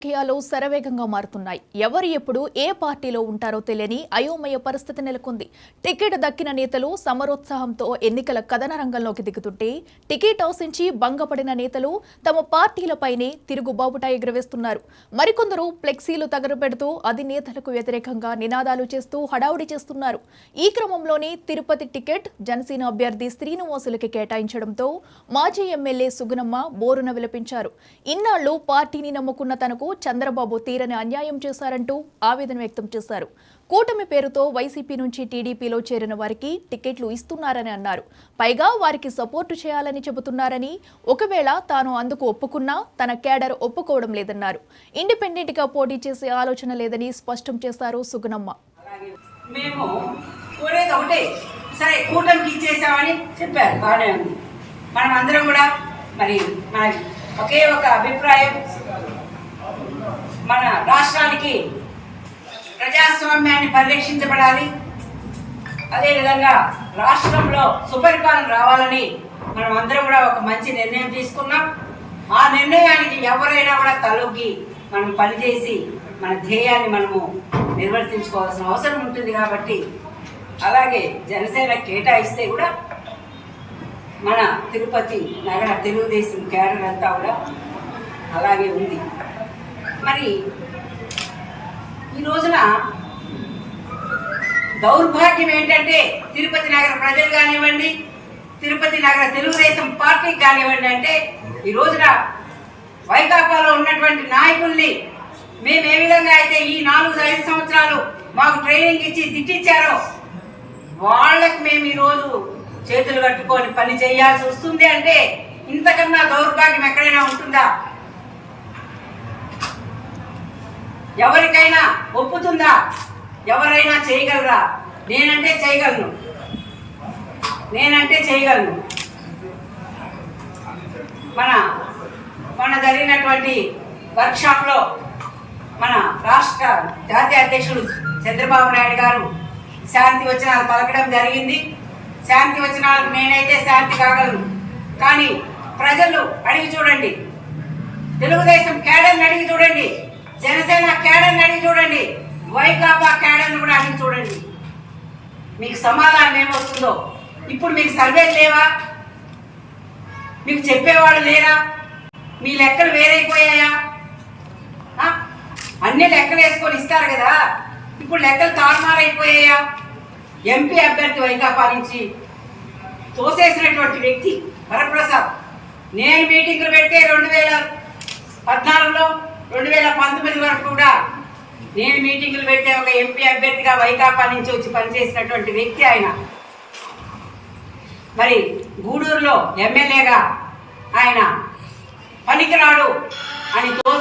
రాజకీయాలు శరవేగంగా మారుతున్నాయి. ఎవరు ఎప్పుడు ఏ పార్టీలో ఉంటారో తెలియని అయోమయ పరిస్థితి నెలకొంది. టికెట్ దక్కిన నేతలు సమరోత్సాహంతో ఎన్నికల కథన రంగంలోకి దిగుతుంటే, టికెట్ ఆశించి భంగపడిన నేతలు తమ పార్టీలపైనే తిరుగుబాబుట ఎగురవేస్తున్నారు. మరికొందరు ఫ్లెక్సీలు తగలబెడుతూ అధినేతలకు వ్యతిరేకంగా నినాదాలు చేస్తూ హడావుడి చేస్తున్నారు. ఈ క్రమంలోనే తిరుపతి టికెట్ జనసేన అభ్యర్థి శ్రీనివాసులకి కేటాయించడంతో మాజీ ఎమ్మెల్యే సుగుణమ్మ బోరున విలపించారు. ఇన్నాళ్లు పార్టీని నమ్ముకున్న తనకు చంద్రబాబు తీరని అన్యాయం చేశారంటూ ఆవేదన వ్యక్తం చేశారు. కూటమి పేరుతో వైసీపీ నుంచి టీడీపీలో చేరిన వారికి టికెట్లు ఇస్తున్నారని అన్నారు. పైగా వారికి సపోర్టు చేయాలని చెబుతున్నారని, ఒకవేళ తాను అందుకు ఒప్పుకున్నా తన కేడర్ ఒప్పుకోవడం లేదన్నారు. ఇండిపెండెంట్ గా పోటీ చేసే ఆలోచన లేదని స్పష్టం చేశారు సుగుణమ్మ. మేము కోరేది ఒకటే, సరే కూటమికి ఇచ్చేసామని చెప్పారు, బాగానే ఉంది. మనం అందరం కూడా మరి మన ఒకే ఒక అభిప్రాయం, మన రాష్ట్రానికి ప్రజాస్వామ్యాన్ని పరిరక్షించబడాలి, అదేవిధంగా రాష్ట్రంలో సుపరిపాలన రావాలని మనం అందరం కూడా ఒక మంచి నిర్ణయం తీసుకున్నాం. ఆ నిర్ణయానికి ఎవరైనా కూడా తలొగ్గి మనం పనిచేసి మన ధ్యేయాన్ని మనము నిర్వర్తించుకోవాల్సిన అవసరం ఉంటుంది. కాబట్టి అలాగే జనసేన కేటాయిస్తే కూడా మన తిరుపతి నగర తెలుగుదేశం క్యాడర్ అంతా కూడా అలాగే ఉంది. మరి ఈ రోజున దౌర్భాగ్యం ఏంటంటే, తిరుపతి నగర ప్రజలు కానివ్వండి, తిరుపతి నగర తెలుగుదేశం పార్టీకి కానివ్వండి, అంటే ఈ రోజున వైకాపాలో ఉన్నటువంటి నాయకుల్ని మేము ఏ విధంగా అయితే ఈ 4-5 సంవత్సరాలు మాకు ట్రైనింగ్ ఇచ్చి తిట్టించారో, వాళ్ళకి మేము ఈరోజు చేతులు కట్టుకొని పని చేయాల్సి వస్తుంది. అంటే ఇంతకన్నా దౌర్భాగ్యం ఎక్కడైనా ఉంటుందా? ఎవరికైనా ఒప్పుతుందా? ఎవరైనా చేయగలరా? నేనంటే చేయగలను. మన జరిగినటువంటి వర్క్షాప్లో మన రాష్ట్ర జాతీయ అధ్యక్షుడు చంద్రబాబు నాయుడు గారు శాంతి వచనాలు పలకడం జరిగింది. శాంతి వచనాలకు నేనైతే శాంతి కాగలను, కానీ ప్రజలు అడిగి చూడండి, తెలుగుదేశం క్యాడర్ని అడిగి చూడండి, జనసేన క్యాడర్ని అడిగి చూడండి, వైకాపా క్యాడర్ని కూడా అడిగి చూడండి, మీకు సమాధానం ఏమొస్తుందో. ఇప్పుడు మీకు సర్వేలు లేవా? మీకు చెప్పేవాళ్ళు లేరా? మీ లెక్కలు వేరైపోయాయా? అన్ని లెక్కలు వేసుకొని ఇస్తారు కదా, ఇప్పుడు లెక్కలు తారుమారైపోయాయా? ఎంపీ అభ్యర్థి వైకాపా నుంచి తోసేసినటువంటి వ్యక్తి వరప్రసాద్, నేను మీటింగ్లు పెడితే 2014లో 2019 వరకు కూడా నేను మీటింగ్లు పెట్టే ఒక ఎంపీ అభ్యర్థిగా వైకాపా నుంచి వచ్చి పనిచేసినటువంటి వ్యక్తి ఆయన. మరి గూడూరులో ఎమ్మెల్యేగా ఆయన పనికిరాడు అని